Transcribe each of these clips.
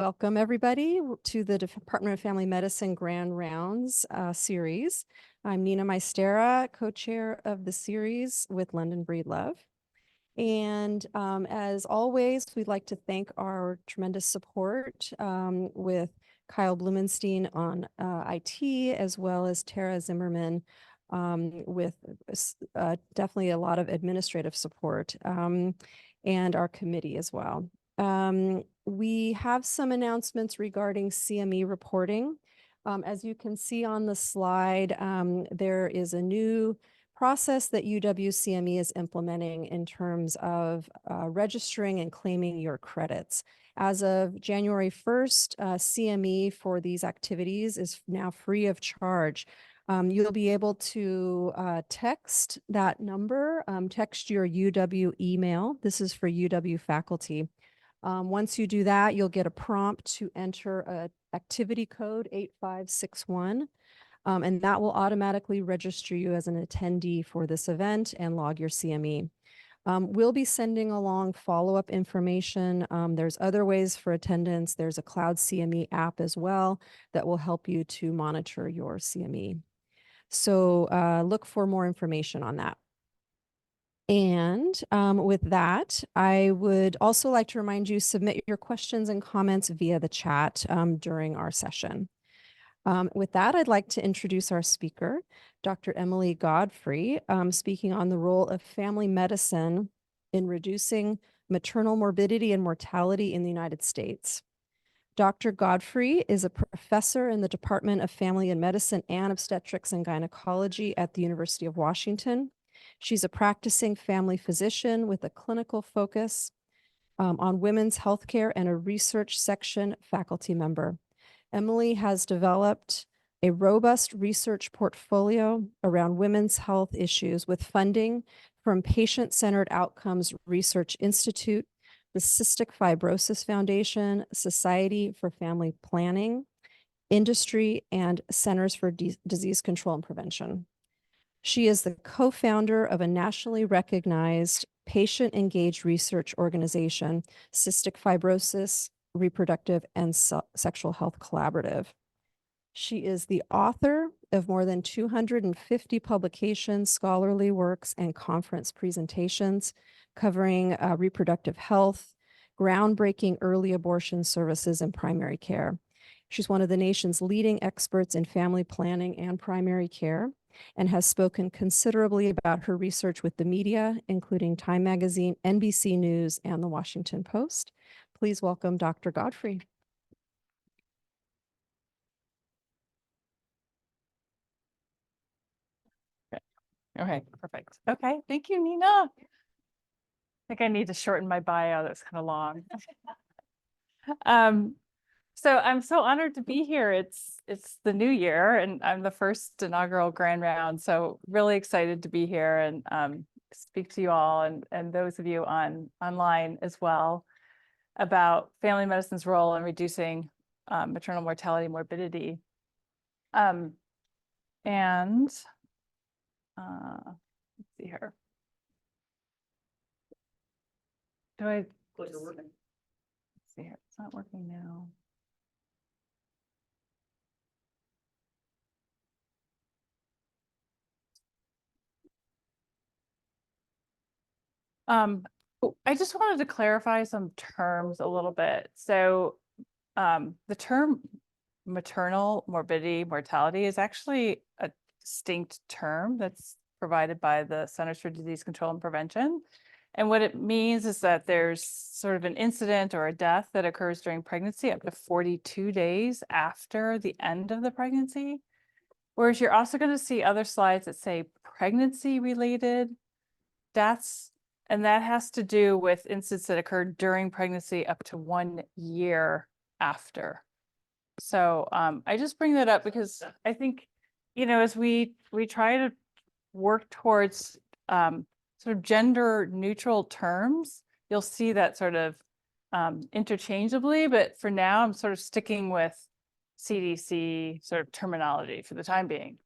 Welcome, everybody, to the Department of Family Medicine Grand Rounds series. I'm Nina Maestera, co-chair of the series with London Breedlove. And as always, we'd like to thank our tremendous support with Kyle Blumenstein on IT, as well as Tara Zimmerman with definitely a lot of administrative support, and our committee as well. We have some announcements regarding CME reporting. As you can see on the slide, there is a new process that UW-CME is implementing in terms of registering and claiming your credits. As of January 1st, CME for these activities is now free of charge. You'll be able to text that number, text your UW email. This is for UW faculty. Once you do that, you'll get a prompt to enter an activity code 8561. And that will automatically register you as an attendee for this event and log your CME. We'll be sending along follow-up information. There's other ways for attendance. There's a Cloud CME app as well that will help you to monitor your CME. So look for more information on that. And with that, I would also like to remind you, submit your questions and comments via the chat during our session. With that, I'd like to introduce our speaker, Dr. Emily Godfrey, speaking on the role of family medicine in reducing maternal morbidity and mortality in the United States. Dr. Godfrey is a professor in the Department of Family and Medicine and Obstetrics and Gynecology at the University of Washington. She's a practicing family physician with a clinical focus on women's healthcare and a research section faculty member. Emily has developed a robust research portfolio around women's health issues with funding from Patient-Centered Outcomes Research Institute, the Cystic Fibrosis Foundation, Society for Family Planning, industry, and Centers for Disease Control and Prevention. She is the co-founder of a nationally recognized patient-engaged research organization, Cystic Fibrosis, Reproductive and Sexual Health Collaborative. She is the author of more than 250 publications, scholarly works, and conference presentations covering reproductive health, groundbreaking early abortion services, and primary care. She's one of the nation's leading experts in family planning and primary care, and has spoken considerably about her research with the media, including Time Magazine, NBC News, and the Washington Post. Please welcome Dr. Godfrey. Okay, perfect. Okay, thank you, Nina. I think I need to shorten my bio. That's kind of long. So I'm so honored to be here. It's the new year, and I'm the first inaugural Grand Round. So really excited to be here and speak to you all and those of you online as well about family medicine's role in reducing maternal mortality and morbidity. Let's see here. Let's see here. It's not working now. I just wanted to clarify some terms a little bit. So the term maternal morbidity, mortality is actually a distinct term that's provided by the Centers for Disease Control and Prevention. And what it means is that there's sort of an incident or a death that occurs during pregnancy up to 42 days after the end of the pregnancy. Whereas you're also going to see other slides that say pregnancy-related deaths. And that has to do with incidents that occurred during pregnancy up to 1 year after. So I just bring that up because I think, you know, as we try to work towards sort of gender neutral terms, you'll see that sort of interchangeably. But for now, I'm sort of sticking with CDC sort of terminology for the time being.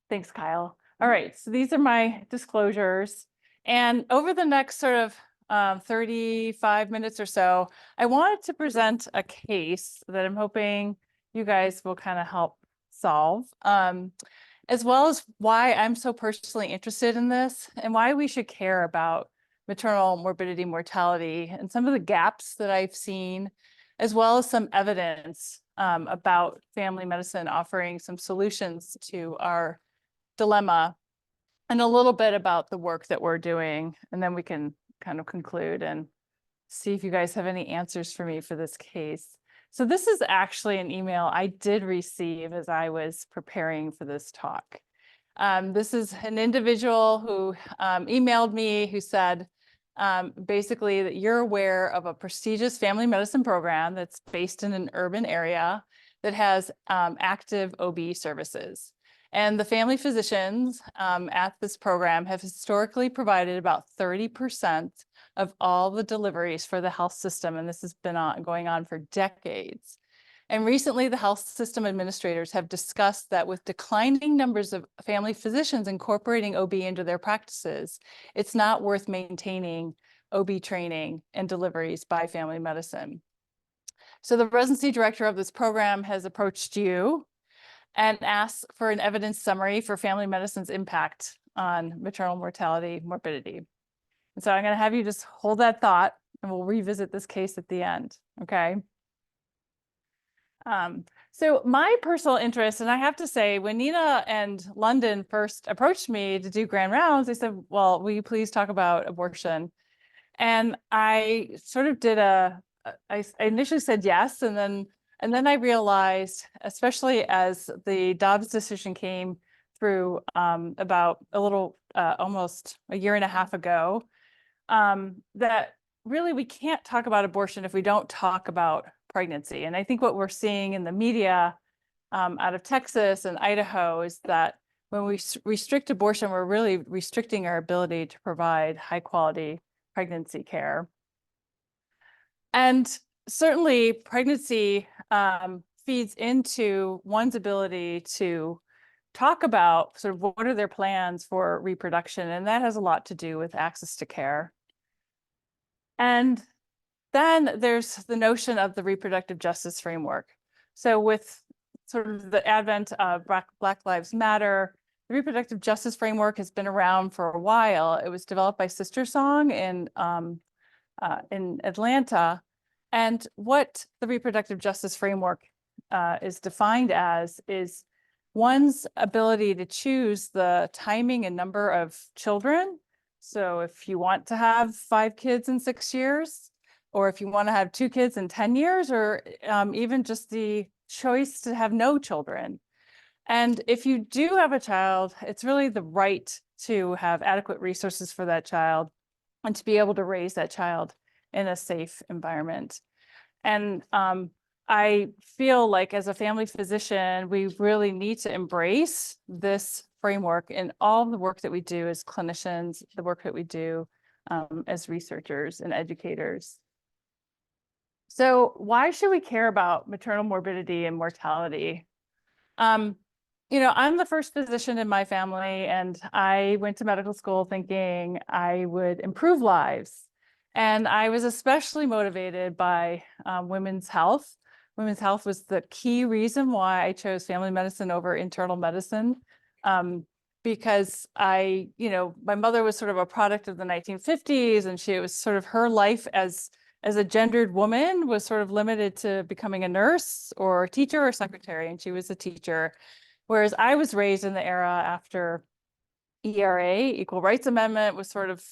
Thanks, Kyle. All right, so these are my disclosures. And over the next sort of 35 minutes or so, I wanted to present a case that I'm hoping you guys will kind of help solve, as well as why I'm so personally interested in this and why we should care about maternal morbidity, mortality, and some of the gaps that I've seen, as well as some evidence about family medicine offering some solutions to our dilemma, and a little bit about the work that we're doing. And then we can kind of conclude and see if you guys have any answers for me for this case. So this is actually an email I did receive as I was preparing for this talk. This is an individual who emailed me who said, basically that you're aware of a prestigious family medicine program that's based in an urban area that has active OB services. And the family physicians at this program have historically provided about 30% of all the deliveries for the health system. And this has been going on for decades. And recently, the health system administrators have discussed that with declining numbers of family physicians incorporating OB into their practices, it's not worth maintaining OB training and deliveries by family medicine. So the residency director of this program has approached you and asked for an evidence summary for family medicine's impact on maternal mortality, morbidity. And so I'm going to have you just hold that thought and we'll revisit this case at the end, okay? So my personal interest, and I have to say, when Nina and London first approached me to do grand rounds, they said, well, will you please talk about abortion? And I sort of did I initially said yes, and then I realized, especially as the Dobbs decision came through about a little, almost a year and a half ago, that really we can't talk about abortion if we don't talk about pregnancy. And I think what we're seeing in the media out of Texas and Idaho is that when we restrict abortion, we're really restricting our ability to provide high quality pregnancy care. And certainly pregnancy feeds into one's ability to talk about sort of what are their plans for reproduction. And that has a lot to do with access to care. And then there's the notion of the reproductive justice framework. So with sort of the advent of Black Lives Matter, the reproductive justice framework has been around for a while. It was developed by Sister Song in Atlanta. And what the reproductive justice framework is defined as is one's ability to choose the timing and number of children. So if you want to have 5 kids in 6 years, or if you want to have 2 kids in 10 years, or even just the choice to have no children. And if you do have a child, it's really the right to have adequate resources for that child and to be able to raise that child in a safe environment. And I feel like as a family physician, we really need to embrace this framework in all the work that we do as clinicians, the work that we do as researchers and educators. So why should we care about maternal morbidity and mortality? I'm the first physician in my family, and I went to medical school thinking I would improve lives. And I was especially motivated by women's health. Women's health was the key reason why I chose family medicine over internal medicine. Because my mother was sort of a product of the 1950s, and it was sort of her life as a gendered woman was sort of limited to becoming a nurse or a teacher or secretary, and she was a teacher. Whereas I was raised in the era after ERA, Equal Rights Amendment, was sort of,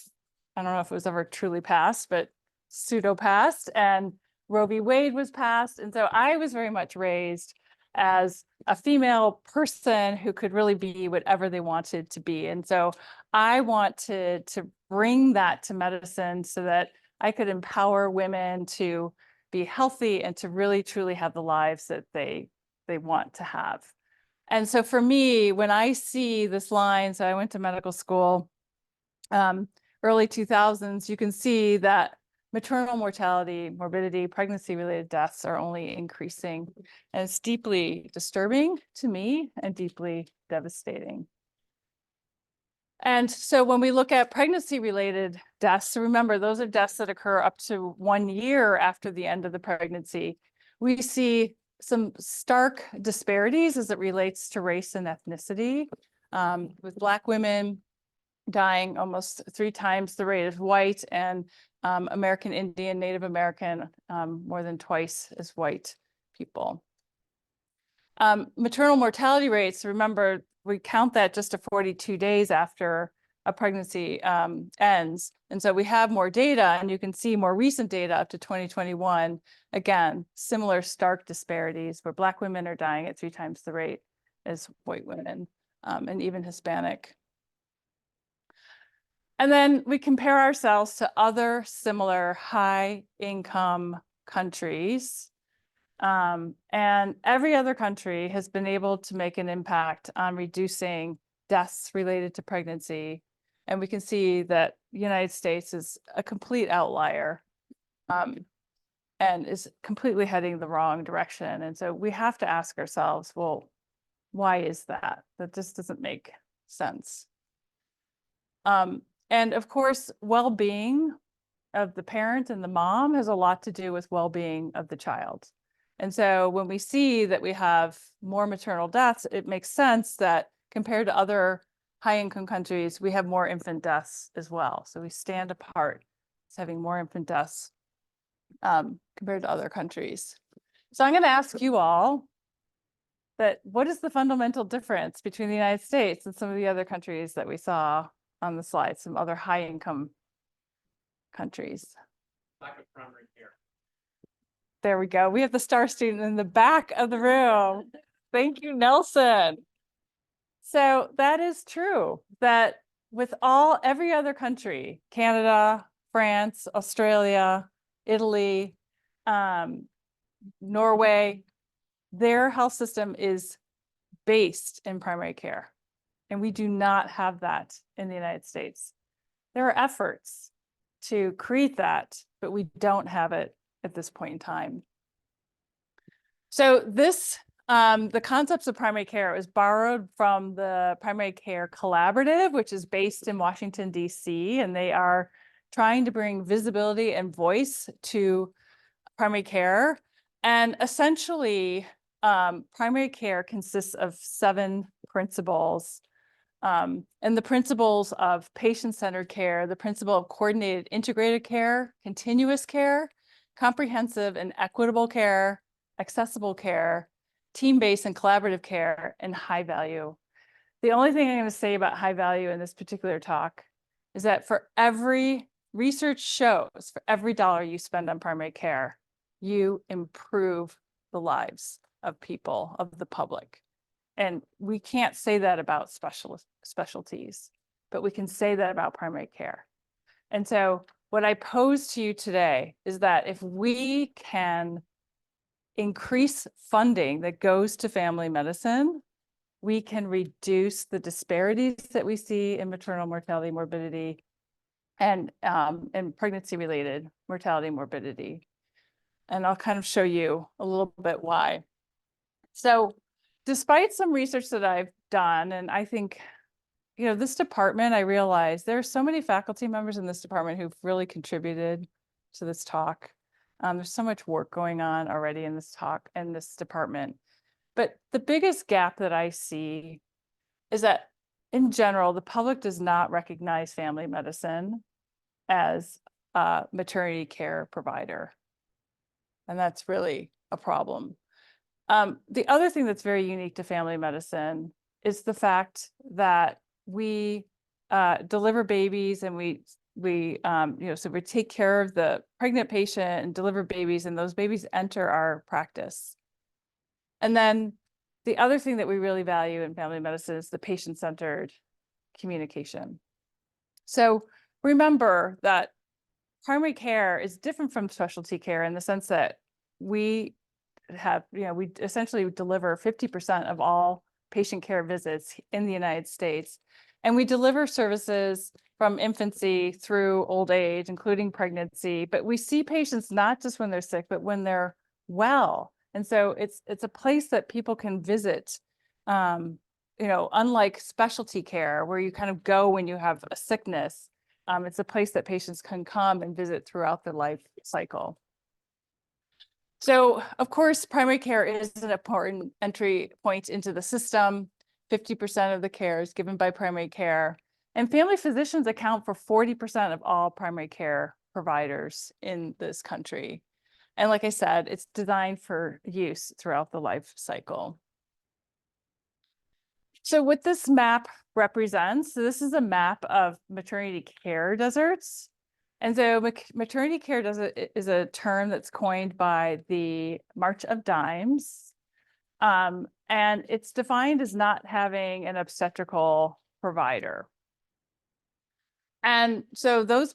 I don't know if it was ever truly passed, but pseudo passed, and Roe v. Wade was passed. And so I was very much raised as a female person who could really be whatever they wanted to be. And so I wanted to bring that to medicine so that I could empower women to be healthy and to really truly have the lives that they want to have. And so for me, when I see this line, so I went to medical school, early 2000s, you can see that maternal mortality, morbidity, pregnancy-related deaths are only increasing. And it's deeply disturbing to me and deeply devastating. And so when we look at pregnancy-related deaths, so remember, those are deaths that occur up to 1 year after the end of the pregnancy. We see some stark disparities as it relates to race and ethnicity, with Black women dying almost 3 times the rate of white, and American Indian, Native American, more than twice as white people. Maternal mortality rates, remember, we count that just to 42 days after a pregnancy ends. And so we have more data, and you can see more recent data up to 2021. Again, similar stark disparities where Black women are dying at 3 times the rate as white women, and even Hispanic. And then we compare ourselves to other similar high income countries. And every other country has been able to make an impact on reducing deaths related to pregnancy. And we can see that the United States is a complete outlier, and is completely heading the wrong direction. And so we have to ask ourselves, well, why is that? That just doesn't make sense. And of course, well-being of the parent and the mom has a lot to do with well-being of the child. And so when we see that we have more maternal deaths, it makes sense that compared to other high-income countries, we have more infant deaths as well. So we stand apart as having more infant deaths compared to other countries. So I'm going to ask you all that what is the fundamental difference between the United States and some of the other countries that we saw on the slide, some other high-income countries? Lack of primary care. There we go. We have the star student in the back of the room. Thank you, Nelson. So that is true, that with every other country, Canada, France, Australia, Italy, Norway, their health system is based in primary care. And we do not have that in the United States. There are efforts to create that, but we don't have it at this point in time. So this, the concepts of primary care is borrowed from the Primary Care Collaborative, which is based in Washington, D.C., and they are trying to bring visibility and voice to primary care. And essentially, primary care consists of 7 principles. And the principles of patient-centered care, the principle of coordinated integrated care, continuous care, comprehensive and equitable care, accessible care, team-based and collaborative care, and high value. The only thing I'm going to say about high value in this particular talk is that research shows for every dollar you spend on primary care, you improve the lives of people, of the public. And we can't say that about specialties, but we can say that about primary care. And so what I pose to you today is that if we can increase funding that goes to family medicine, we can reduce the disparities that we see in maternal mortality, morbidity, and pregnancy-related mortality, morbidity. And I'll kind of show you a little bit why. So despite some research that I've done, and I think, this department, I realize there are so many faculty members in this department who've really contributed to this talk. There's so much work going on already in this talk and this department. But the biggest gap that I see is that in general, the public does not recognize family medicine as a maternity care provider. And that's really a problem. The other thing that's very unique to family medicine is the fact that we deliver babies, and so we take care of the pregnant patient and deliver babies, and those babies enter our practice. And then the other thing that we really value in family medicine is the patient-centered communication. So remember that primary care is different from specialty care in the sense that we essentially deliver 50% of all patient care visits in the United States. And we deliver services from infancy through old age, including pregnancy. But we see patients not just when they're sick, but when they're well. And so it's a place that people can visit unlike specialty care where you kind of go when you have a sickness, it's a place that patients can come and visit throughout the life cycle. So, of course, primary care is an important entry point into the system. 50% of the care is given by primary care. And family physicians account for 40% of all primary care providers in this country. And like I said, it's designed for use throughout the life cycle. So what this map represents, so this is a map of maternity care deserts. And so maternity care desert is a term that's coined by the March of Dimes. And it's defined as not having an obstetrical provider. And so those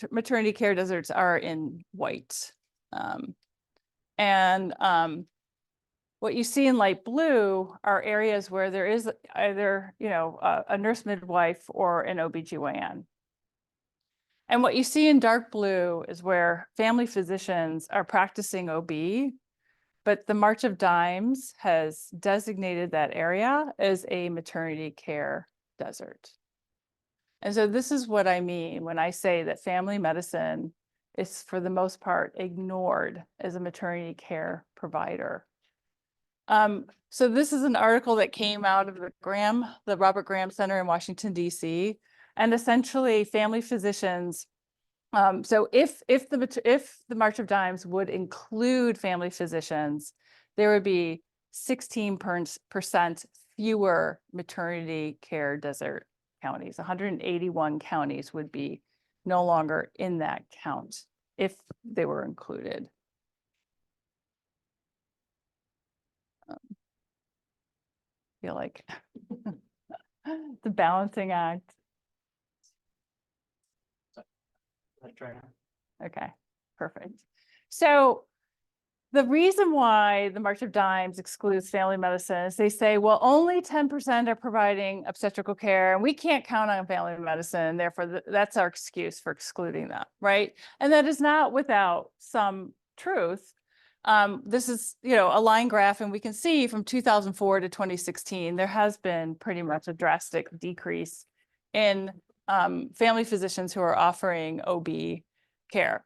maternity care deserts are in white. What you see in light blue are areas where there is either, a nurse midwife or an OBGYN. And what you see in dark blue is where family physicians are practicing OB, but the March of Dimes has designated that area as a maternity care desert. And so this is what I mean when I say that family medicine is, for the most part, ignored as a maternity care provider. So this is an article that came out of the Robert Graham Center in Washington, D.C. And essentially family physicians, so if the March of Dimes would include family physicians, there would be 16% fewer maternity care desert counties. 181 counties would be no longer in that count if they were included. Feel like the balancing act. Okay, perfect. So the reason why the March of Dimes excludes family medicine is they say, well, only 10% are providing obstetrical care, and we can't count on family medicine. Therefore, that's our excuse for excluding them, right? And that is not without some truth. This is, a line graph, and we can see from 2004 to 2016, there has been pretty much a drastic decrease in family physicians who are offering OB care.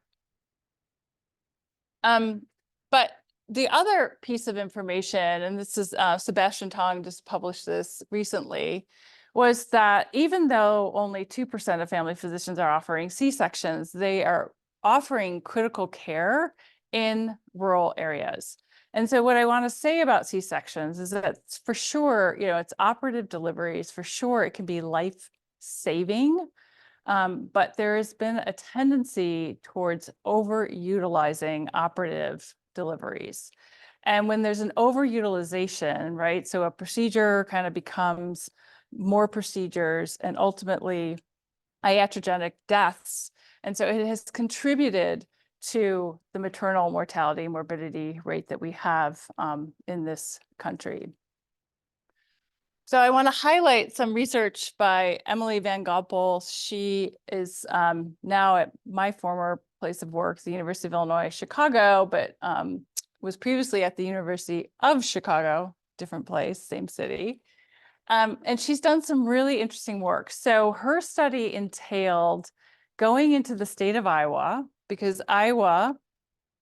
But the other piece of information, and this is Sebastian Tong just published this recently, was that even though only 2% of family physicians are offering C-sections, they are offering critical care in rural areas. And so what I want to say about C-sections is that for sure, it's operative deliveries, for sure it can be life-saving, but there has been a tendency towards overutilizing operative deliveries. And when there's an overutilization, right, so a procedure kind of becomes more procedures and ultimately iatrogenic deaths. And so it has contributed to the maternal mortality morbidity rate that we have in this country. So I want to highlight some research by Emily Van Goppel. She is now at my former place of work, the University of Illinois, Chicago, but was previously at the University of Chicago, different place, same city. And she's done some really interesting work. So her study entailed going into the state of Iowa, because Iowa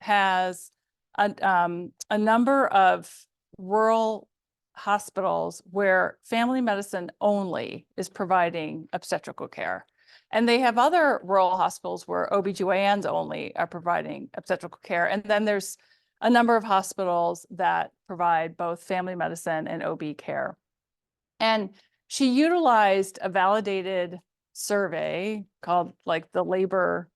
has a number of rural hospitals where family medicine only is providing obstetrical care. And they have other rural hospitals where OBGYNs only are providing obstetrical care. And then there's a number of hospitals that provide both family medicine and OB care. And she utilized a validated survey called the labor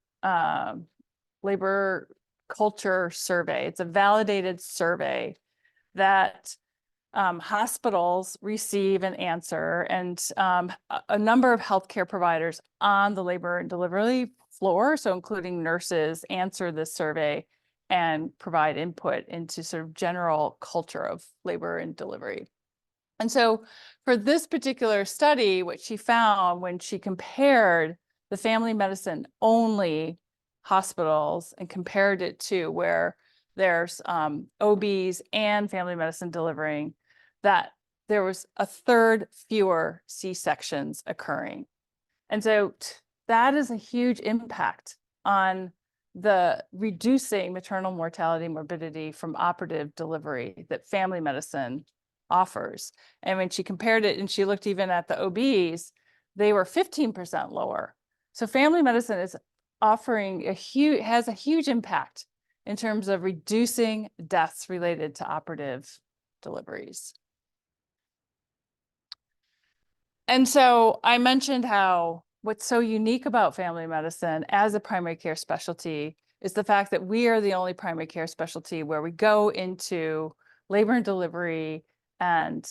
culture survey. It's a validated survey that hospitals receive and answer, and a number of healthcare providers on the labor and delivery floor, so including nurses, answer this survey and provide input into sort of general culture of labor and delivery. And so for this particular study, what she found when she compared the family medicine only hospitals and compared it to where there's OBs and family medicine delivering, that there was a third fewer C-sections occurring. And so that is a huge impact on the reducing maternal mortality, morbidity from operative delivery that family medicine offers. And when she compared it and she looked even at the OBs, they were 15% lower. So family medicine is offering has a huge impact in terms of reducing deaths related to operative deliveries. And so I mentioned how what's so unique about family medicine as a primary care specialty is the fact that we are the only primary care specialty where we go into labor and delivery and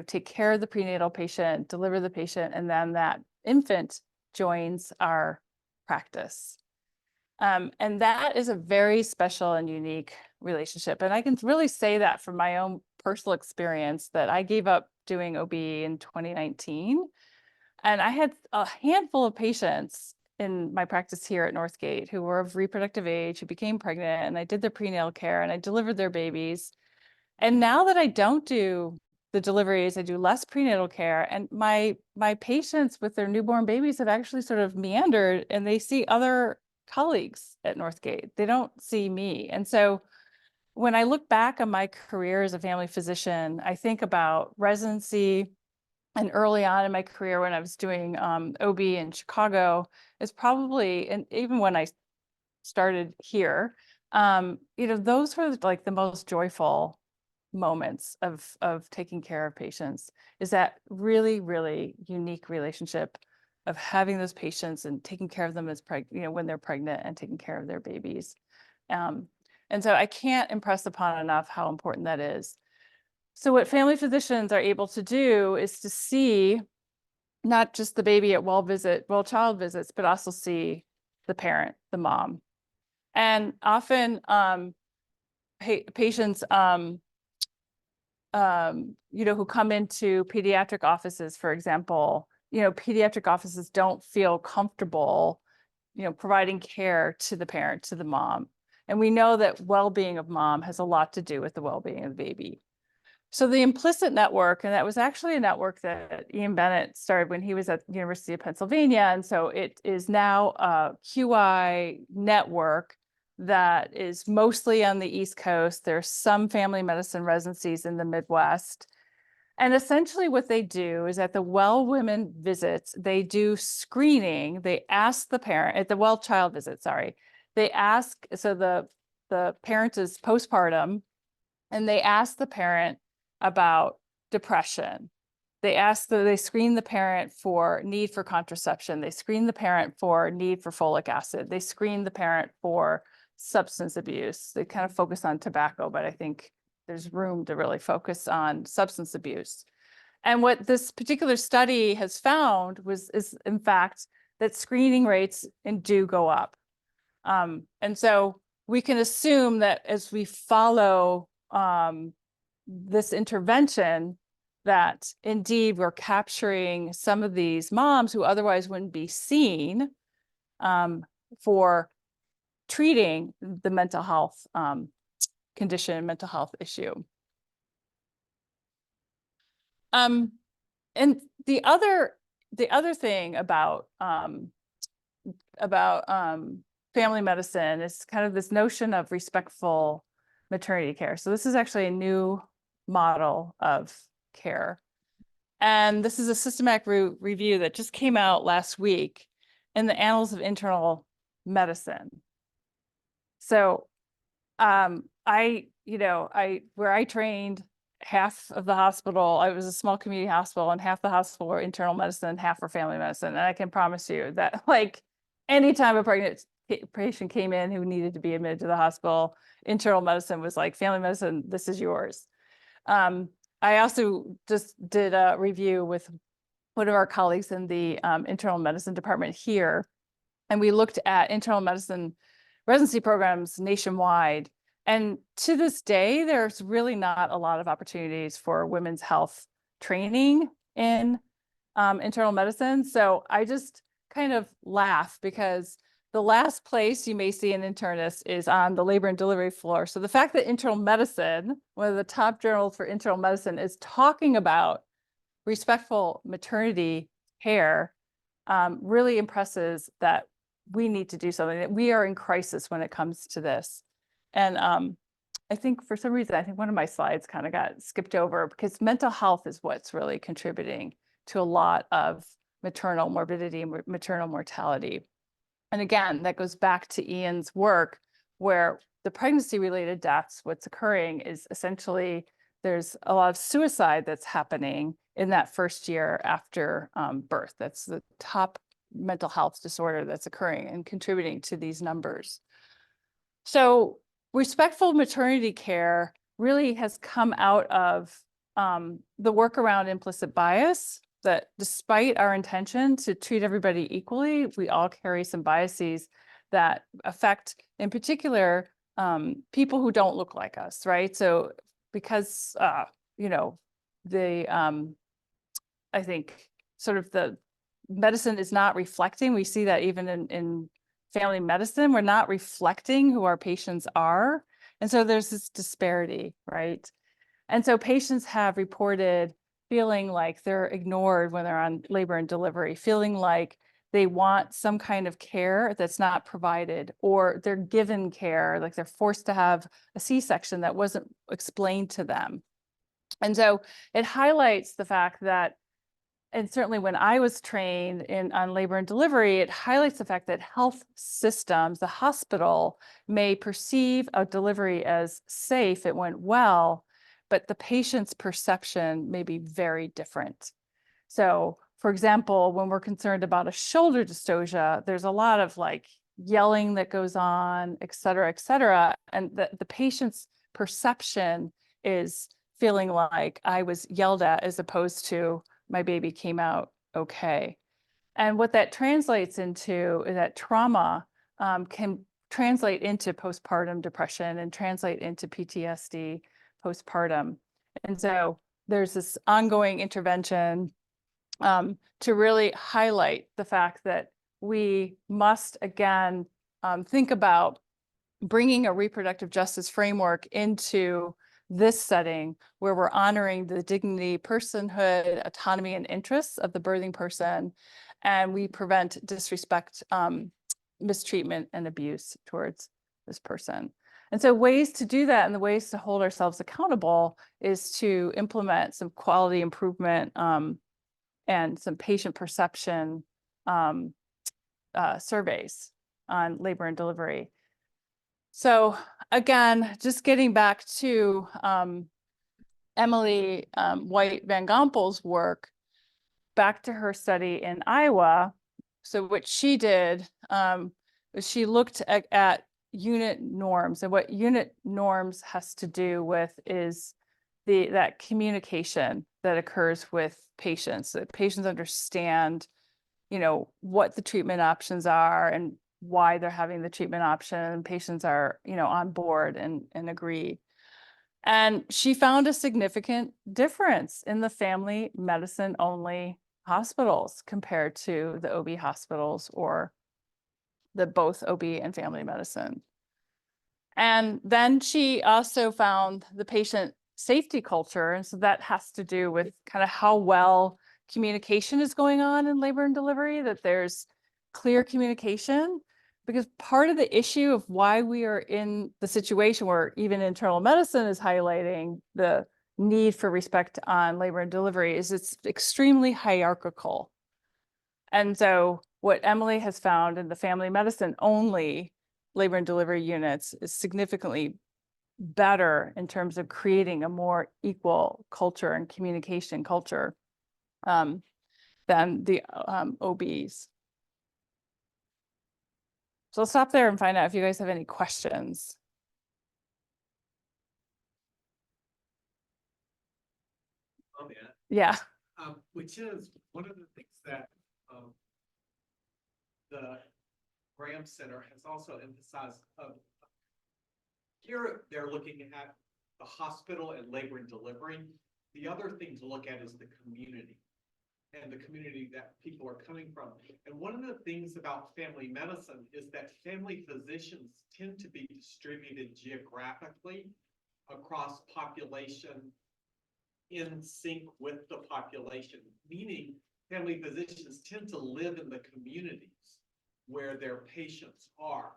take care of the prenatal patient, deliver the patient, and then that infant joins our practice. And that is a very special and unique relationship. And I can really say that from my own personal experience that I gave up doing OB in 2019. And I had a handful of patients in my practice here at Northgate who were of reproductive age, who became pregnant, and I did their prenatal care and I delivered their babies. And now that I don't do the deliveries, I do less prenatal care, and my patients with their newborn babies have actually sort of meandered and they see other colleagues at Northgate. They don't see me. And so when I look back on my career as a family physician, I think about residency and early on in my career when I was doing OB in Chicago is probably, and even when I started here, those were like the most joyful moments of taking care of patients, is that really, really unique relationship of having those patients and taking care of them as when they're pregnant and taking care of their babies. And so I can't impress upon enough how important that is. So what family physicians are able to do is to see not just the baby at well child visits, but also see the parent, the mom. And often patients who come into pediatric offices, for example, pediatric offices don't feel comfortable, providing care to the parent, to the mom. And we know that well-being of mom has a lot to do with the well-being of the baby. So the implicit network, and that was actually a network that Ian Bennett started when he was at the University of Pennsylvania. And so it is now a QI network that is mostly on the East Coast. There's some family medicine residencies in the Midwest. And essentially what they do is at the well women visits, they do screening. They ask the parent at the well child visit, they ask, so the parent is postpartum, and they ask the parent about depression. They screen the parent for need for contraception. They screen the parent for need for folic acid. They screen the parent for substance abuse. They kind of focus on tobacco, but I think there's room to really focus on substance abuse. And what this particular study has found is in fact that screening rates do go up. And so we can assume that as we follow this intervention, that indeed we're capturing some of these moms who otherwise wouldn't be seen for treating the mental health condition, mental health issue. And the other thing about family medicine is kind of this notion of respectful maternity care. So this is actually a new model of care. And this is a systematic review that just came out last week in the Annals of Internal Medicine. So where I trained, half of the hospital, I was a small community hospital, and half the hospital were internal medicine, half were family medicine. And I can promise you that like anytime a pregnant patient came in who needed to be admitted to the hospital, internal medicine was like, family medicine, this is yours. I also just did a review with one of our colleagues in the internal medicine department here, and we looked at internal medicine residency programs nationwide. And to this day, there's really not a lot of opportunities for women's health training in internal medicine. So I just kind of laugh because the last place you may see an internist is on the labor and delivery floor. So the fact that internal medicine, one of the top journals for internal medicine, is talking about respectful maternity care really impresses that we need to do something, that we are in crisis when it comes to this. And I think for some reason, I think one of my slides kind of got skipped over because mental health is what's really contributing to a lot of maternal morbidity and maternal mortality. And again, that goes back to Ian's work where the pregnancy-related deaths, what's occurring is essentially there's a lot of suicide that's happening in that first year after birth. That's the top mental health disorder that's occurring and contributing to these numbers. So respectful maternity care really has come out of the work around implicit bias, that despite our intention to treat everybody equally, we all carry some biases that affect, in particular, people who don't look like us, right? So because, you know, I think sort of the medicine is not reflecting, we see that even in family medicine, we're not reflecting who our patients are. And so there's this disparity, right? And so patients have reported feeling like they're ignored when they're on labor and delivery, feeling like they want some kind of care that's not provided, or they're given care, like they're forced to have a C-section that wasn't explained to them. And so it highlights the fact that, and certainly when I was trained on labor and delivery, it highlights the fact that health systems, the hospital, may perceive a delivery as safe, it went well, but the patient's perception may be very different. So, for example, when we're concerned about a shoulder dystocia, there's a lot of like yelling that goes on, et cetera, and the patient's perception is feeling like I was yelled at as opposed to my baby came out okay. And what that translates into is that trauma can translate into postpartum depression and translate into PTSD postpartum. And so there's this ongoing intervention to really highlight the fact that we must, again, think about bringing a reproductive justice framework into this setting where we're honoring the dignity, personhood, autonomy, and interests of the birthing person, and we prevent disrespect, mistreatment, and abuse towards this person. And so ways to do that and the ways to hold ourselves accountable is to implement some quality improvement and some patient perception surveys on labor and delivery. So again, just getting back to Emily White Van Gompel's work, back to her study in Iowa. So what she did was she looked at unit norms, and what unit norms has to do with is that communication that occurs with patients, that patients understand, you know, what the treatment options are and why they're having the treatment option. Patients are, you know, on board and agree. And she found a significant difference in the family medicine only hospitals compared to the OB hospitals or the both OB and family medicine. And then she also found the patient safety culture. And so that has to do with kind of how well communication is going on in labor and delivery, that there's clear communication, because part of the issue of why we are in the situation where even internal medicine is highlighting the need for respect on labor and delivery is it's extremely hierarchical. And so what Emily has found in the family medicine only labor and delivery units is significantly better in terms of creating a more equal culture and communication culture than the OBs. So I'll stop there and find out if you guys have any questions. Yeah. Which is one of the things that the Graham Center has also emphasized. Here they're looking at the hospital and labor and delivery. The other thing to look at is the community. and the community that people are coming from. And one of the things about family medicine is that family physicians tend to be distributed geographically across population in sync with the population, meaning family physicians tend to live in the communities where their patients are.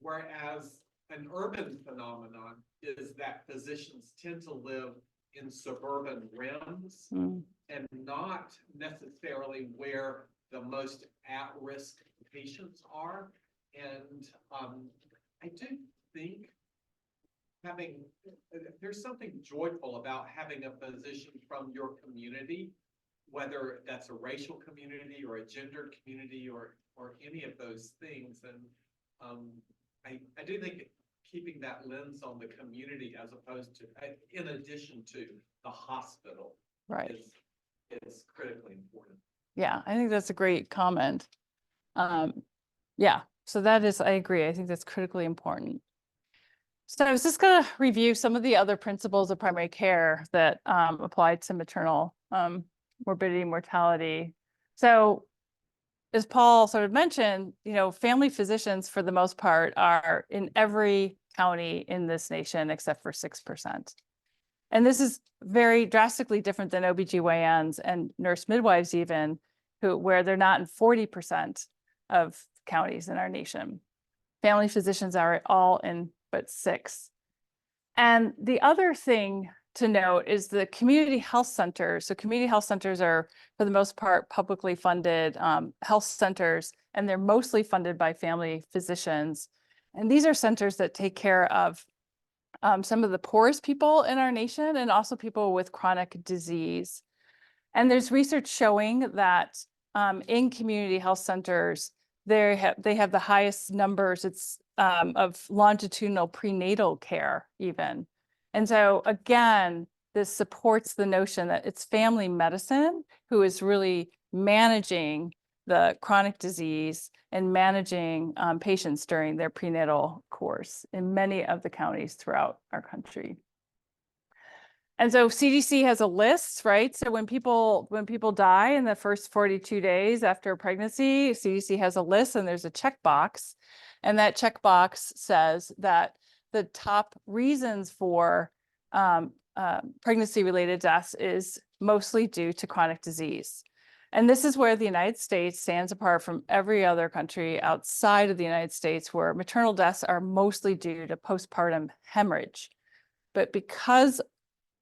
Whereas an urban phenomenon is that physicians tend to live in suburban rims and not necessarily where the most at-risk patients are. And I do think there's something joyful about having a physician from your community, whether that's a racial community or a gender community or any of those things. And I do think keeping that lens on the community as opposed to, in addition to the hospital, Right. is critically important. Yeah, I think that's a great comment. Yeah, so that is, I agree. I think that's critically important. So I was just going to review some of the other principles of primary care that apply to maternal morbidity, mortality. So as Paul sort of mentioned, you know, family physicians for the most part are in every county in this nation except for 6%. And this is very drastically different than OBGYNs and nurse midwives even, where they're not in 40% of counties in our nation. Family physicians are all in but 6. And the other thing to note is the community health centers. So community health centers are, for the most part, publicly funded health centers, and they're mostly funded by family physicians. And these are centers that take care of some of the poorest people in our nation and also people with chronic disease. And there's research showing that in community health centers, they have the highest numbers of longitudinal prenatal care even. And so again, this supports the notion that it's family medicine who is really managing the chronic disease and managing patients during their prenatal course in many of the counties throughout our country. And so CDC has a list, right? So when people die in the first 42 days after pregnancy, CDC has a list and there's a checkbox. And that checkbox says that the top reasons for pregnancy-related deaths is mostly due to chronic disease. And this is where the United States stands apart from every other country outside of the United States, where maternal deaths are mostly due to postpartum hemorrhage. But because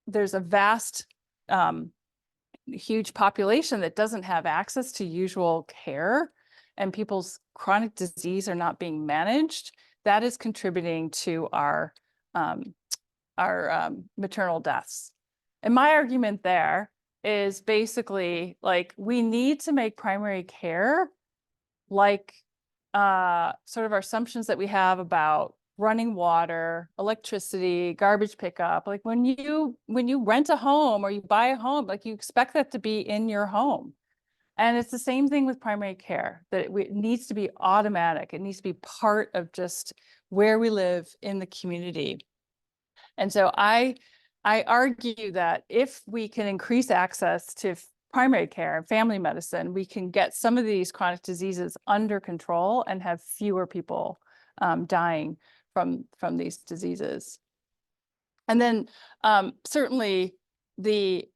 there's a vast, huge population that doesn't have access to usual care, and people's chronic disease are not being managed, that is contributing to our maternal deaths. And my argument there is basically like we need to make primary care like sort of our assumptions that we have about running water, electricity, garbage pickup. Like when you rent a home or you buy a home, like you expect that to be in your home. And it's the same thing with primary care, that it needs to be automatic. It needs to be part of just where we live in the community. And so I argue that if we can increase access to primary care and family medicine, we can get some of these chronic diseases under control and have fewer people dying from these diseases. And then certainly the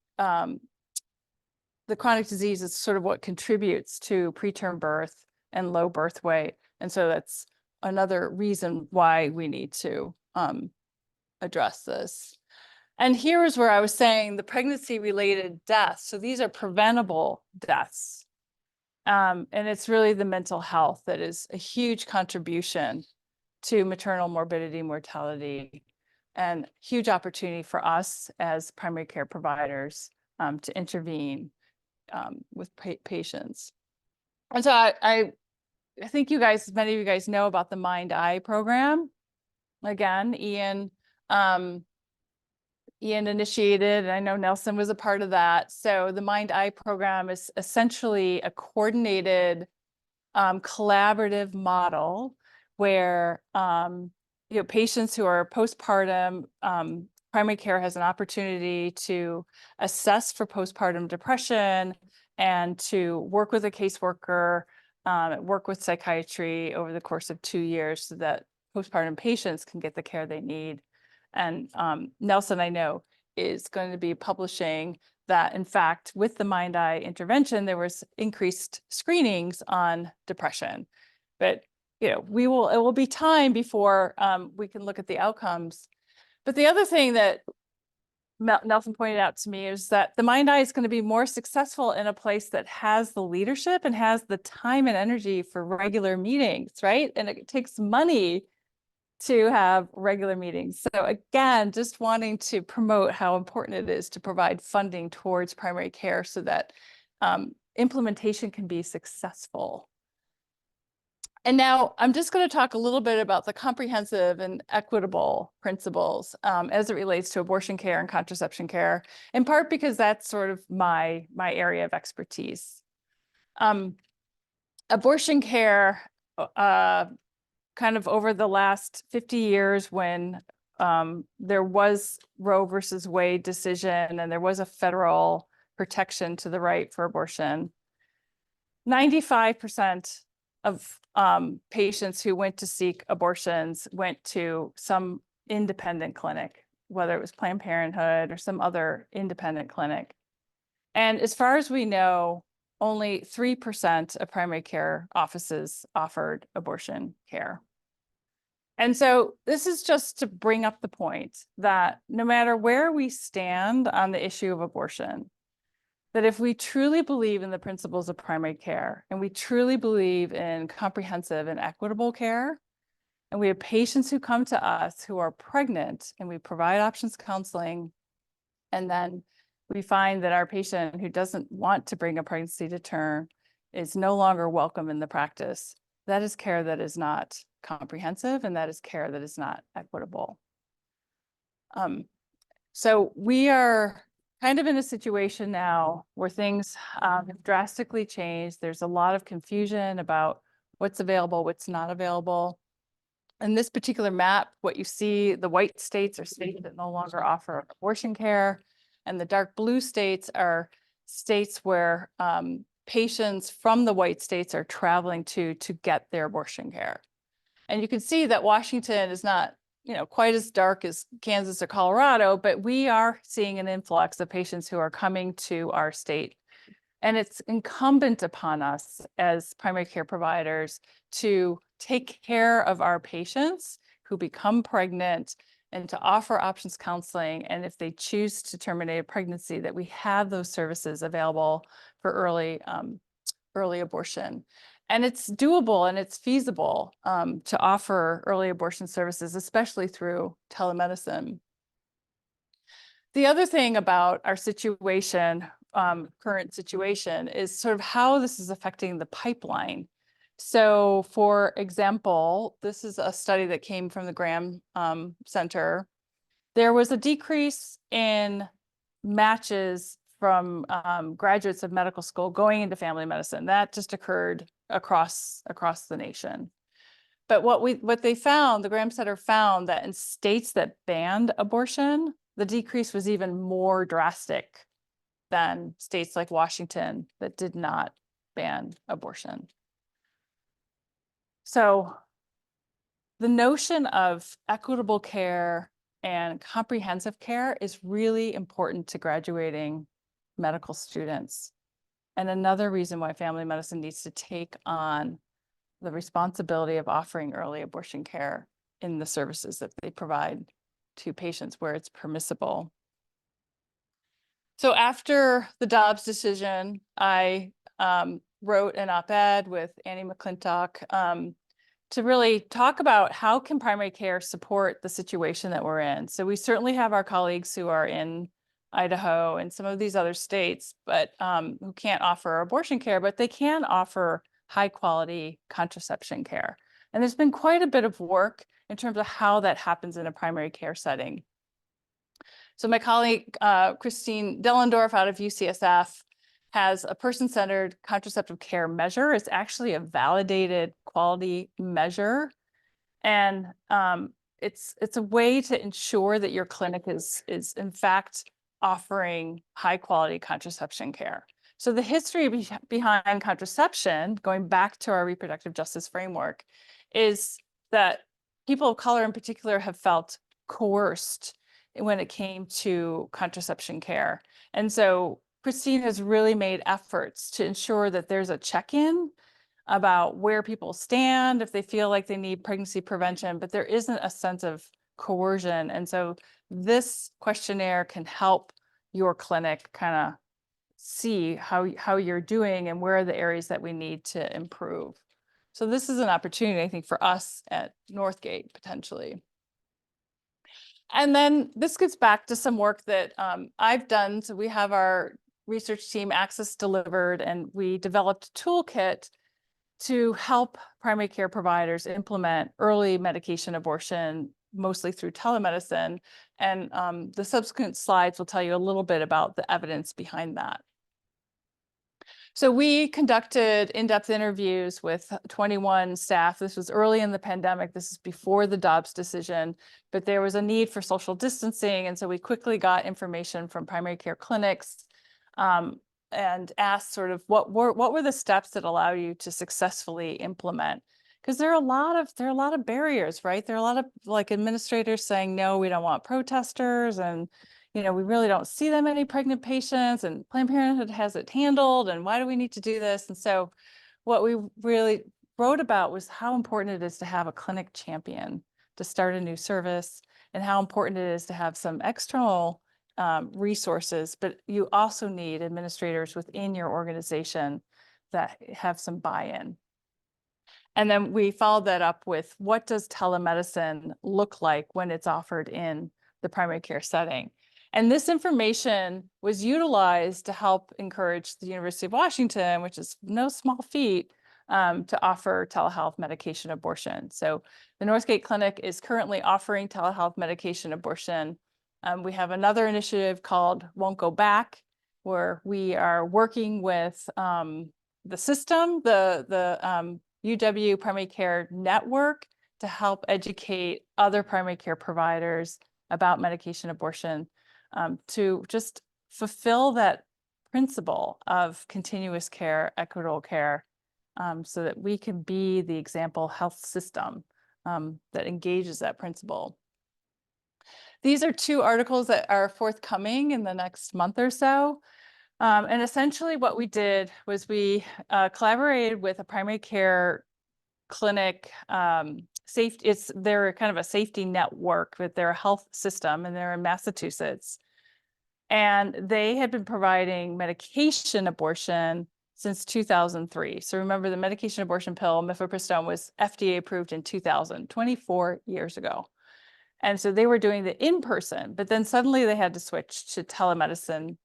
chronic disease is sort of what contributes to preterm birth and low birth weight. And so that's another reason why we need to address this. And here is where I was saying the pregnancy-related deaths. So these are preventable deaths. And it's really the mental health that is a huge contribution to maternal morbidity, mortality, and huge opportunity for us as primary care providers to intervene with patients. And so I think many of you guys know about the Mind-Eye program. Again, Ian initiated, and I know Nelson was a part of that. So the Mind-Eye program is essentially a coordinated, collaborative model where patients who are postpartum, primary care has an opportunity to assess for postpartum depression and to work with a caseworker, work with psychiatry over the course of 2 years so that postpartum patients can get the care they need. And Nelson, I know, is going to be publishing that, in fact, with the mind-eye intervention, there was increased screenings on depression. But it will be time before we can look at the outcomes. But the other thing that Nelson pointed out to me is that the mind-eye is going to be more successful in a place that has the leadership and has the time and energy for regular meetings, right? And it takes money to have regular meetings. So again, just wanting to promote how important it is to provide funding towards primary care so that implementation can be successful. And now I'm just going to talk a little bit about the comprehensive and equitable principles as it relates to abortion care and contraception care, in part because that's sort of my area of expertise. Abortion care, kind of over the last 50 years when there was Roe versus Wade decision and there was a federal protection to the right for abortion, 95% of patients who went to seek abortions went to some independent clinic, whether it was Planned Parenthood or some other independent clinic. And as far as we know, only 3% of primary care offices offered abortion care. And so this is just to bring up the point that no matter where we stand on the issue of abortion, that if we truly believe in the principles of primary care and we truly believe in comprehensive and equitable care, and we have patients who come to us who are pregnant and we provide options counseling, and then we find that our patient who doesn't want to bring a pregnancy to term is no longer welcome in the practice, that is care that is not comprehensive, and that is care that is not equitable. So we are kind of in a situation now where things have drastically changed. There's a lot of confusion about what's available, what's not available. In this particular map, what you see, the white states are states that no longer offer abortion care, and the dark blue states are states where patients from the white states are traveling to get their abortion care. And you can see that Washington is not, quite as dark as Kansas or Colorado, but we are seeing an influx of patients who are coming to our state. And it's incumbent upon us as primary care providers to take care of our patients who become pregnant and to offer options counseling. And if they choose to terminate a pregnancy, that we have those services available for early abortion. And it's doable and it's feasible to offer early abortion services, especially through telemedicine. The other thing about our situation, current situation, is sort of how this is affecting the pipeline. So for example, this is a study that came from the Graham Center. There was a decrease in matches from graduates of medical school going into family medicine. That just occurred across the nation. But what they found, the Graham Center found that in states that banned abortion, the decrease was even more drastic than states like Washington that did not ban abortion. So the notion of equitable care and comprehensive care is really important to graduating medical students. And another reason why family medicine needs to take on the responsibility of offering early abortion care in the services that they provide to patients where it's permissible. So after the Dobbs decision, I wrote an op-ed with Annie McClintock to really talk about how can primary care support the situation that we're in. So we certainly have our colleagues who are in Idaho and some of these other states, but who can't offer abortion care, but they can offer high quality contraception care. And there's been quite a bit of work in terms of how that happens in a primary care setting. So my colleague, Christine Dellendorf out of UCSF, has a person-centered contraceptive care measure. It's actually a validated quality measure. And it's a way to ensure that your clinic is in fact offering high quality contraception care. So the history behind contraception, going back to our reproductive justice framework, is that people of color in particular have felt coerced when it came to contraception care. And so Christine has really made efforts to ensure that there's a check-in about where people stand if they feel like they need pregnancy prevention, but there isn't a sense of coercion. And so this questionnaire can help your clinic kind of see how you're doing and where are the areas that we need to improve. So this is an opportunity, I think, for us at Northgate potentially. And then this gets back to some work that I've done. So we have our research team Access Delivered, and we developed a toolkit to help primary care providers implement early medication abortion, mostly through telemedicine. And the subsequent slides will tell you a little bit about the evidence behind that. So we conducted in-depth interviews with 21 staff. This was early in the pandemic. This is before the Dobbs decision, but there was a need for social distancing. And so we quickly got information from primary care clinics and asked sort of what were the steps that allow you to successfully implement? Because there are a lot of barriers, right? There are a lot of like administrators saying, no, we don't want protesters, and we really don't see that many pregnant patients, and Planned Parenthood has it handled, and why do we need to do this? And so what we really wrote about was how important it is to have a clinic champion to start a new service, and how important it is to have some external resources, but you also need administrators within your organization that have some buy-in. And then we followed that up with, what does telemedicine look like when it's offered in the primary care setting? And this information was utilized to help encourage the University of Washington, which is no small feat, to offer telehealth medication abortion. So the Northgate Clinic is currently offering telehealth medication abortion. We have another initiative called Won't Go Back, where we are working with the system, the UW Primary Care Network, to help educate other primary care providers about medication abortion, to just fulfill that principle of continuous care, equitable care, so that we can be the example health system that engages that principle. These are two articles that are forthcoming in the next month or so. And essentially what we did was we collaborated with a primary care clinic they're kind of a safety network with their health system, and they're in Massachusetts. And they had been providing medication abortion since 2003. So remember, the medication abortion pill, mifepristone, was FDA approved in 2000, 24 years ago. And so they were doing the in-person, but then suddenly they had to switch to telemedicine.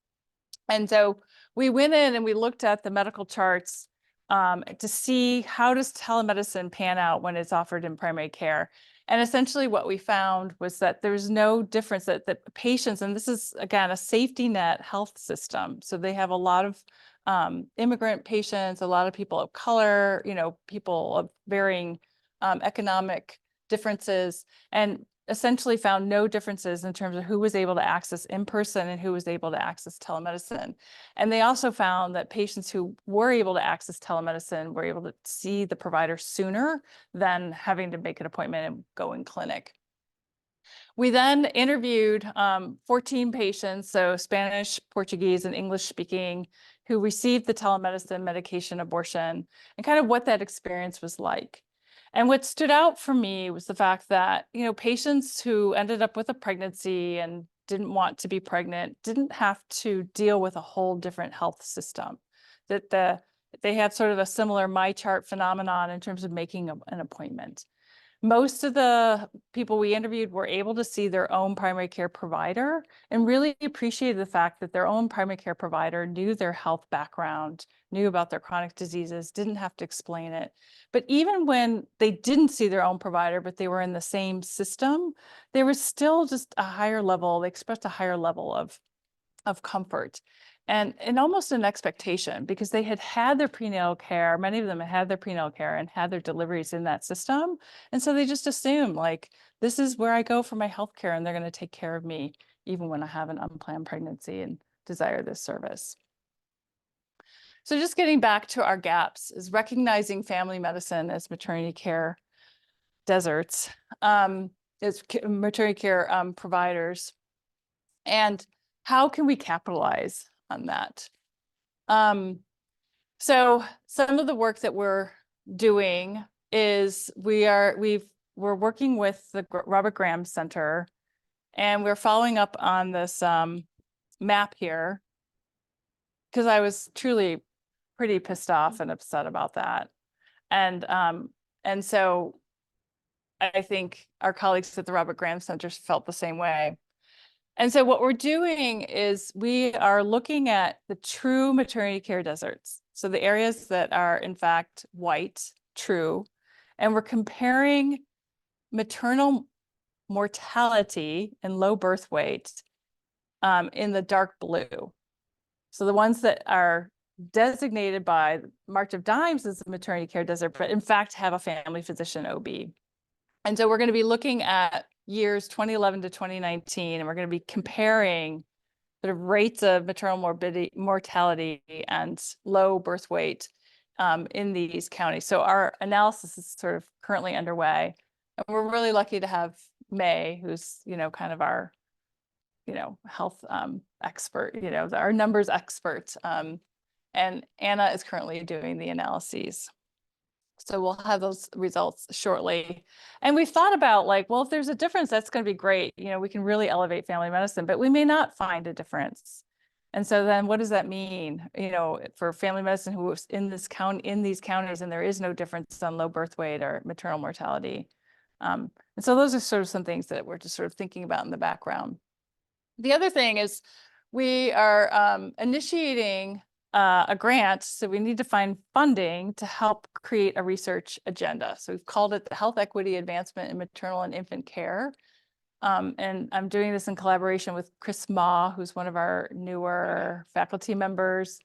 And so we went in and we looked at the medical charts to see, how does telemedicine pan out when it's offered in primary care. And essentially what we found was that there's no difference, that patients, and this is again a safety net health system, so they have a lot of immigrant patients, a lot of people of color, people of varying economic differences, and essentially found no differences in terms of who was able to access in-person and who was able to access telemedicine. And they also found that patients who were able to access telemedicine were able to see the provider sooner than having to make an appointment and go in clinic. We then interviewed 14 patients, so Spanish, Portuguese, and English speaking, who received the telemedicine medication abortion, and kind of what that experience was like. And what stood out for me was the fact that, patients who ended up with a pregnancy and didn't want to be pregnant didn't have to deal with a whole different health system. That they had sort of a similar MyChart phenomenon in terms of making an appointment. Most of the people we interviewed were able to see their own primary care provider and really appreciated the fact that their own primary care provider knew their health background, knew about their chronic diseases, didn't have to explain it. But even when they didn't see their own provider, but they were in the same system, there was still just a higher level, they expressed a higher level of comfort. And almost an expectation, because they had their prenatal care, many of them had their prenatal care and had their deliveries in that system. And so they just assume, like, this is where I go for my healthcare, and they're going to take care of me even when I have an unplanned pregnancy and desire this service. So just getting back to our gaps is recognizing family medicine as maternity care deserts, as maternity care providers, and how can we capitalize on that? So some of the work that we're doing is we're working with the Robert Graham Center, and we're following up on this map here, because I was truly pretty pissed off and upset about that. And so I think our colleagues at the Robert Graham Center felt the same way. And so what we're doing is we are looking at the true maternity care deserts. So the areas that are in fact white, true, and we're comparing maternal mortality and low birth weight in the dark blue. So the ones that are designated by March of Dimes as a maternity care desert, but in fact have a family physician OB. And so we're going to be looking at years 2011 to 2019, and we're going to be comparing sort of rates of maternal mortality and low birth weight in these counties. So our analysis is sort of currently underway. And we're really lucky to have May, who's, kind of our, health expert, our numbers expert. And Anna is currently doing the analyses. So we'll have those results shortly. And we've thought about well, if there's a difference, that's going to be great. We can really elevate family medicine, but we may not find a difference. And so then what does that mean, for family medicine who is in these counties, and there is no difference on low birth weight or maternal mortality. And so those are sort of some things that we're just sort of thinking about in the background. The other thing is we are initiating a grant, so we need to find funding to help create a research agenda. So we've called it the Health Equity Advancement in Maternal and Infant Care. And I'm doing this in collaboration with Chris Ma, who's one of our newer faculty members.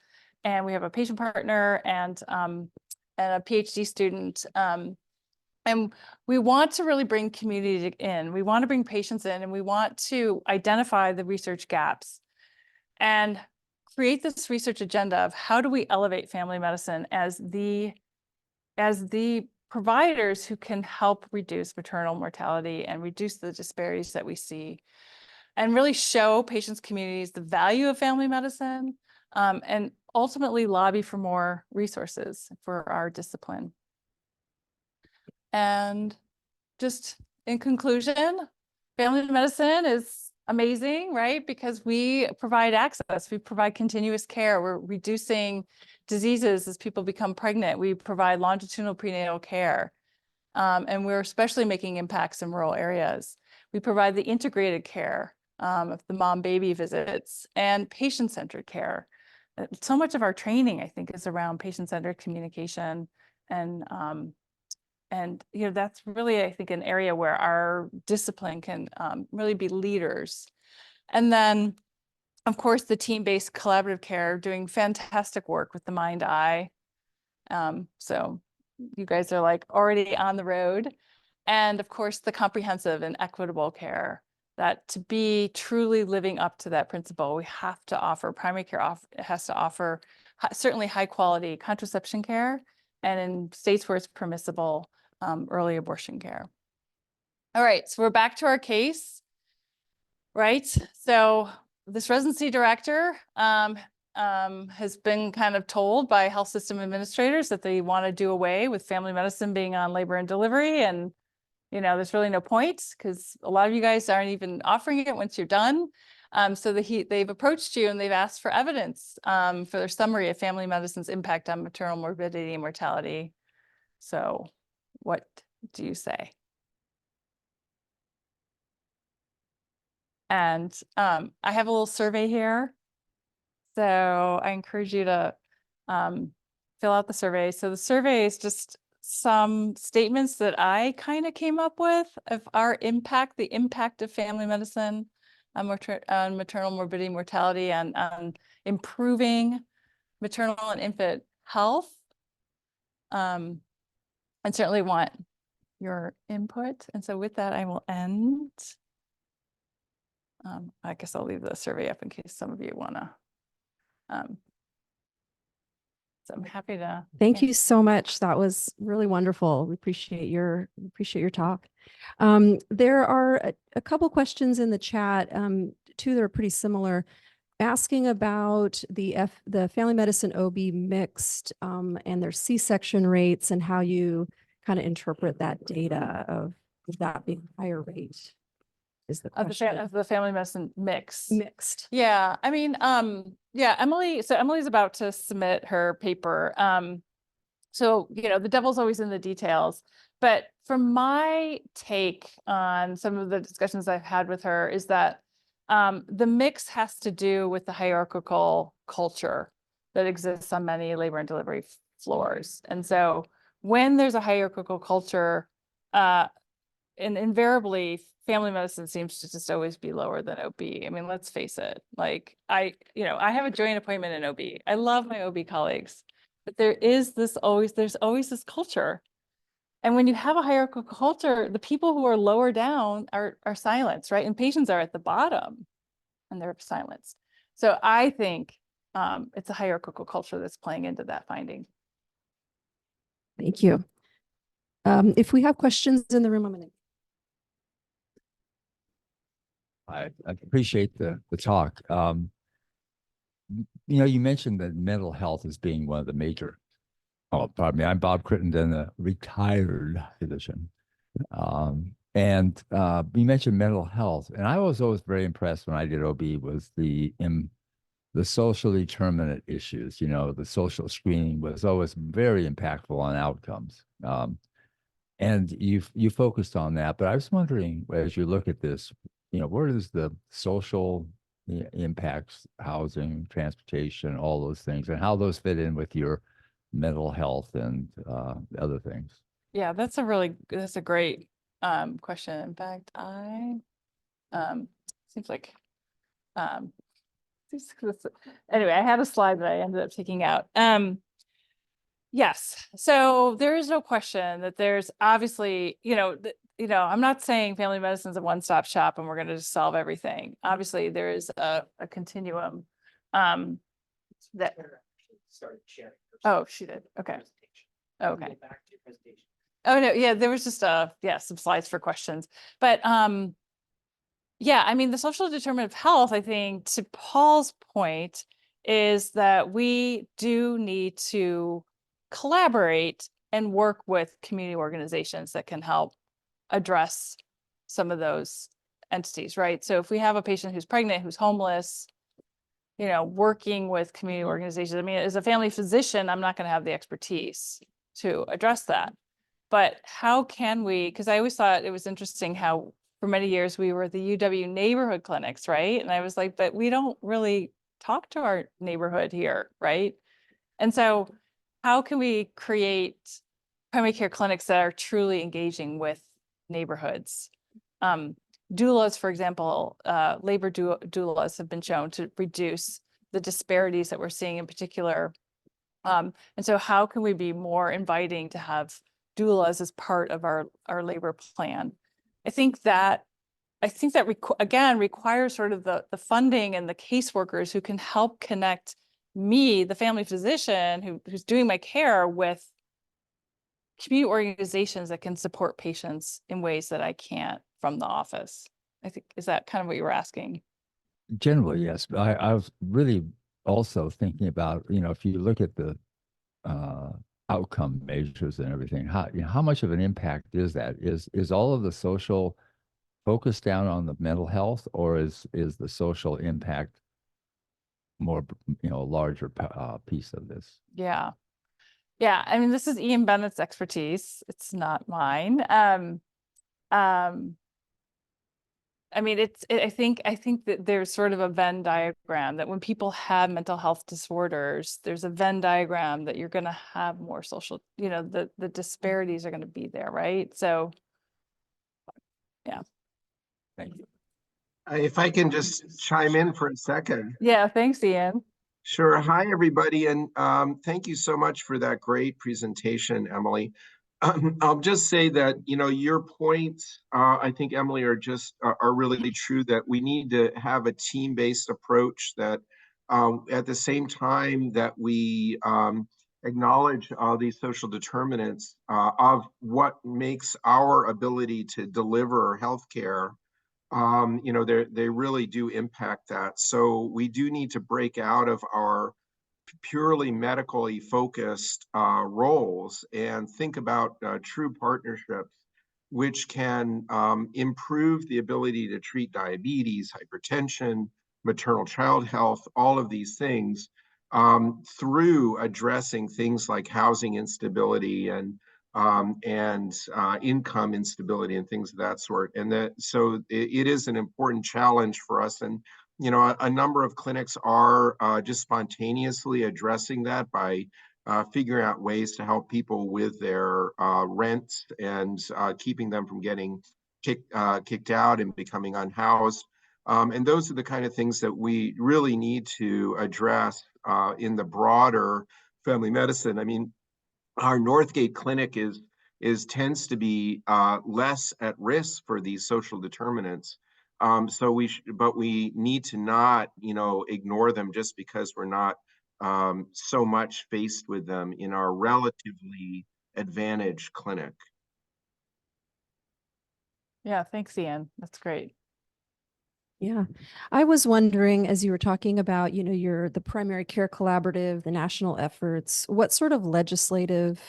And we have a patient partner and a PhD student. And we want to really bring community in. We want to bring patients in, and we want to identify the research gaps and create this research agenda of how do we elevate family medicine as the providers who can help reduce maternal mortality and reduce the disparities that we see, and really show patients, communities the value of family medicine, and ultimately lobby for more resources for our discipline. And just in conclusion, family medicine is amazing, right? Because we provide access, we provide continuous care, we're reducing diseases as people become pregnant, we provide longitudinal prenatal care, and we're especially making impacts in rural areas. We provide the integrated care of the mom-baby visits and patient-centered care. So much of our training, I think, is around patient-centered communication, and that's really, I think, an area where our discipline can really be leaders. And then, of course, the team-based collaborative care, doing fantastic work with the Mind-Eye. So you guys are already on the road. And of course, the comprehensive and equitable care, that to be truly living up to that principle, we have to offer, primary care has to offer certainly high quality contraception care, and in states where it's permissible, early abortion care. All right, so we're back to our case, right? So this residency director has been kind of told by health system administrators that they want to do away with family medicine being on labor and delivery. And, there's really no point, because a lot of you guys aren't even offering it once you're done. So they've approached you and they've asked for evidence for their summary of family medicine's impact on maternal morbidity and mortality. So what do you say? And I have a little survey here. So I encourage you to fill out the survey. So the survey is just some statements that I kind of came up with of our impact, the impact of family medicine on maternal morbidity, mortality, and improving maternal and infant health. And certainly want your input. And so with that, I will end. I guess I'll leave the survey up in case some of you want to So I'm happy to. Thank you so much. That was really wonderful. We appreciate your talk. There are a couple questions in the chat, two that are pretty similar, asking about the family medicine OB mixed and their C-section rates and how you kind of interpret that data of that being higher rate. Is the question Of the family medicine mix. mixed? Yeah, I mean, yeah, Emily's about to submit her paper. So, you know, the devil's always in the details. But from my take on some of the discussions I've had with her is that the mix has to do with the hierarchical culture that exists on many labor and delivery floors. And so when there's a hierarchical culture, and invariably family medicine seems to just always be lower than OB. I mean, let's face it. Like I have a joint appointment in OB. I love my OB colleagues, but there's always this culture. And when you have a hierarchical culture, the people who are lower down are silenced, right? And patients are at the bottom and they're silenced. So I think it's a hierarchical culture that's playing into that finding. Thank you. If we have questions in the room, I'm going to. I appreciate the talk. You know, you mentioned that mental health as being one of the major. Oh, pardon me. I'm Bob Crittenden, a retired physician. And you mentioned mental health, and I was always very impressed when I did OB was the social determinant issues. You know, the social screening was always very impactful on outcomes. And you focused on that, but I was wondering, as you look at this, you know, where does the social impacts, housing, transportation, all those things, and how those fit in with your mental health and other things? Yeah, that's a great question. In fact, seems like anyway, I had a slide that I ended up taking out. Yes, so there is no question that there's obviously, I'm not saying family medicine is a one-stop shop and we're going to just solve everything. Obviously, there is a continuum that started sharing. Oh, she did. Okay. Okay. Go back to your presentation. Oh no, yeah, there was just some slides for questions. But yeah, I mean the social determinant of health, I think to Paul's point, is that we do need to collaborate and work with community organizations that can help address some of those entities, right? So if we have a patient who's pregnant, who's homeless, working with community organizations. I mean, as a family physician, I'm not going to have the expertise to address that. But how can we, because I always thought it was interesting how for many years we were the UW neighborhood clinics, right? And I was like, but we don't really talk to our neighborhood here, right? And so how can we create primary care clinics that are truly engaging with neighborhoods? Doulas, for example, labor doulas have been shown to reduce the disparities that we're seeing in particular. And so how can we be more inviting to have doulas as part of our labor plan? I think that again requires sort of the funding and the caseworkers who can help connect me, the family physician who's doing my care, with community organizations that can support patients in ways that I can't from the office. I think, is that kind of what you were asking? Generally, yes. But I was really also thinking about, if you look at the outcome measures and everything, how much of an impact is that? Is all of the social focus down on the mental health, or is the social impact more, a larger piece of this? Yeah. I mean, this is Ian Bennett's expertise. It's not mine. I mean, I think that there's sort of a Venn diagram that when people have mental health disorders, there's a Venn diagram that you're going to have more social, the disparities are going to be there, right? So, yeah. Thank you. If I can just chime in for a second. Yeah, thanks, Ian. Sure. Hi, everybody. And thank you so much for that great presentation, Emily. I'll just say that, your points, I think, Emily, are really true, that we need to have a team-based approach that at the same time that we acknowledge these social determinants of what makes our ability to deliver healthcare. You know, they really do impact that. So we do need to break out of our purely medically focused roles and think about true partnerships, which can improve the ability to treat diabetes, hypertension, maternal child health, all of these things through addressing things like housing instability and income instability and things of that sort. And that so it is an important challenge for us. And you know, a number of clinics are just spontaneously addressing that by figuring out ways to help people with their rents and keeping them from getting kicked out and becoming unhoused. And those are the kind of things that we really need to address in the broader family medicine. I mean, our Northgate clinic tends to be less at risk for these social determinants. So but we need to not, you know, ignore them just because we're not so much faced with them in our relatively advantaged clinic. Yeah, thanks, Ian. That's great. Yeah. I was wondering, as you were talking about, you know, the primary care collaborative, the national efforts, what sort of legislative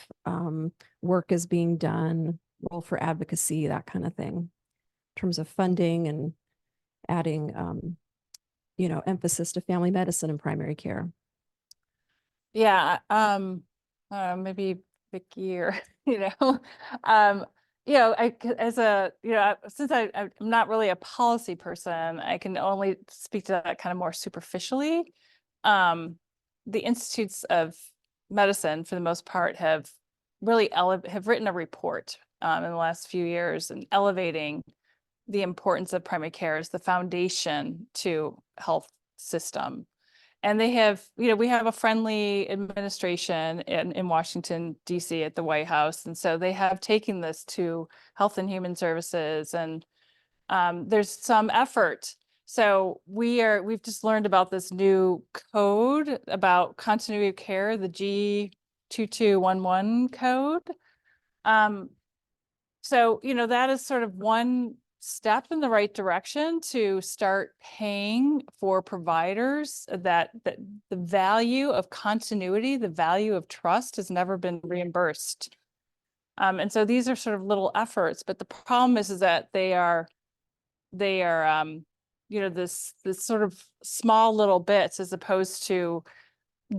work is being done, role for advocacy, that kind of thing, in terms of funding and adding, you know, emphasis to family medicine and primary care? Yeah, maybe Vicky or, um, as a, since I'm not really a policy person, I can only speak to that kind of more superficially. The Institutes of Medicine, for the most part, have really have written a report in the last few years and elevating the importance of primary care as the foundation to health system. And they have, we have a friendly administration in Washington, D.C. at the White House. And so they have taken this to Health and Human Services, and there's some effort. So we've just learned about this new code about continuity of care, the G2211 code. So, that is sort of one step in the right direction to start paying for providers that the value of continuity, the value of trust has never been reimbursed. And so these are sort of little efforts, but the problem is that they are this sort of small little bits as opposed to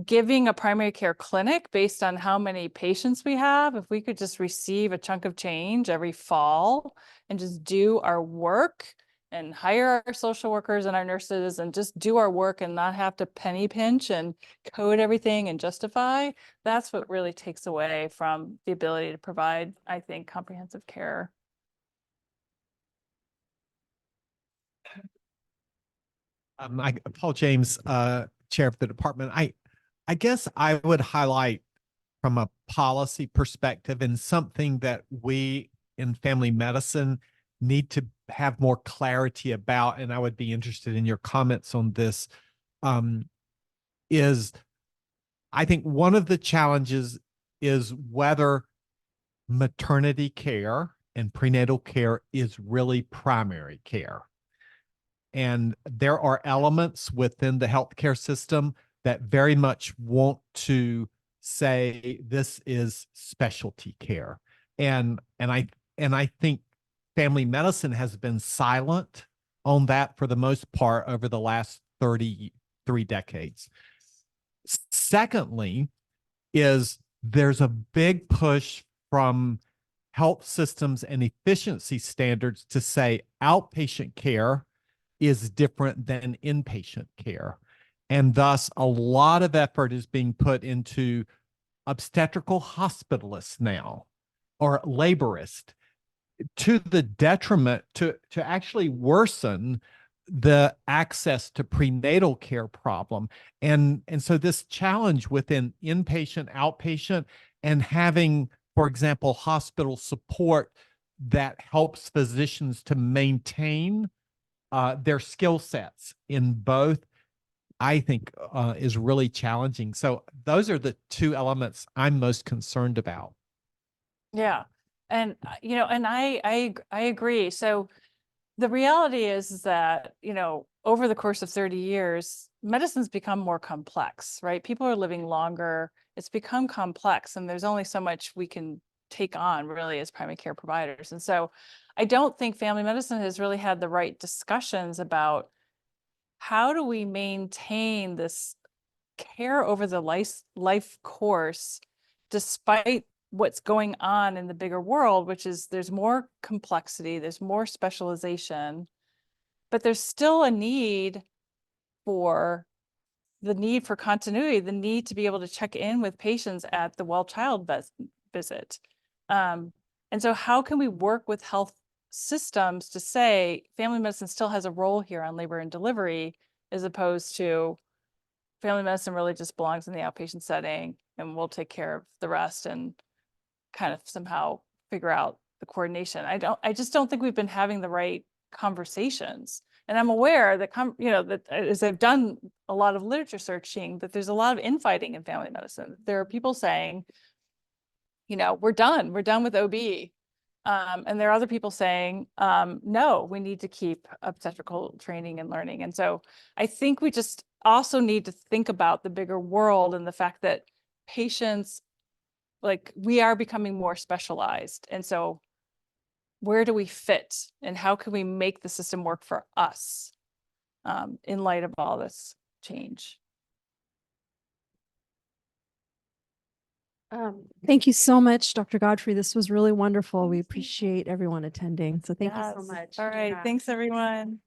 giving a primary care clinic based on how many patients we have. If we could just receive a chunk of change every fall and just do our work and hire our social workers and our nurses and just do our work and not have to penny pinch and code everything and justify, that's what really takes away from the ability to provide, I think, comprehensive care. Paul James, chair of the department. I guess I would highlight from a policy perspective and something that we in family medicine need to have more clarity about, and I would be interested in your comments on this, is I think one of the challenges is whether maternity care and prenatal care is really primary care. And there are elements within the healthcare system that very much want to say this is specialty care. And I think family medicine has been silent on that for the most part over the last 33 decades. Secondly, is there's a big push from health systems and efficiency standards to say outpatient care is different than inpatient care. And thus, a lot of effort is being put into obstetrical hospitalists now, or laborists, to the detriment to actually worsen the access to prenatal care problem. And so this challenge within inpatient, outpatient, and having, for example, hospital support that helps physicians to maintain their skill sets in both I think is really challenging. So those are the two elements I'm most concerned about. Yeah. And, and I agree. So the reality is that, over the course of 30 years, medicine's become more complex, right? People are living longer. It's become complex, and there's only so much we can take on really as primary care providers. And so I don't think family medicine has really had the right discussions about how do we maintain this care over the life course despite what's going on in the bigger world, which is there's more complexity, there's more specialization, but there's still a need for continuity, the need to be able to check in with patients at the well child visit. And so how can we work with health systems to say family medicine still has a role here on labor and delivery, as opposed to family medicine really just belongs in the outpatient setting and we'll take care of the rest and kind of somehow figure out the coordination. I just don't think we've been having the right conversations. And I'm aware that, that as I've done a lot of literature searching, that there's a lot of infighting in family medicine. There are people saying, we're done with OB. And there are other people saying, no, we need to keep obstetrical training and learning. And so I think we just also need to think about the bigger world and the fact that patients, like, we are becoming more specialized. And so where do we fit and how can we make the system work for us in light of all this change? Thank you so much, Dr. Godfrey. This was really wonderful. We appreciate everyone attending. So thank you so Yes. much. All right. Yeah. Thanks, everyone.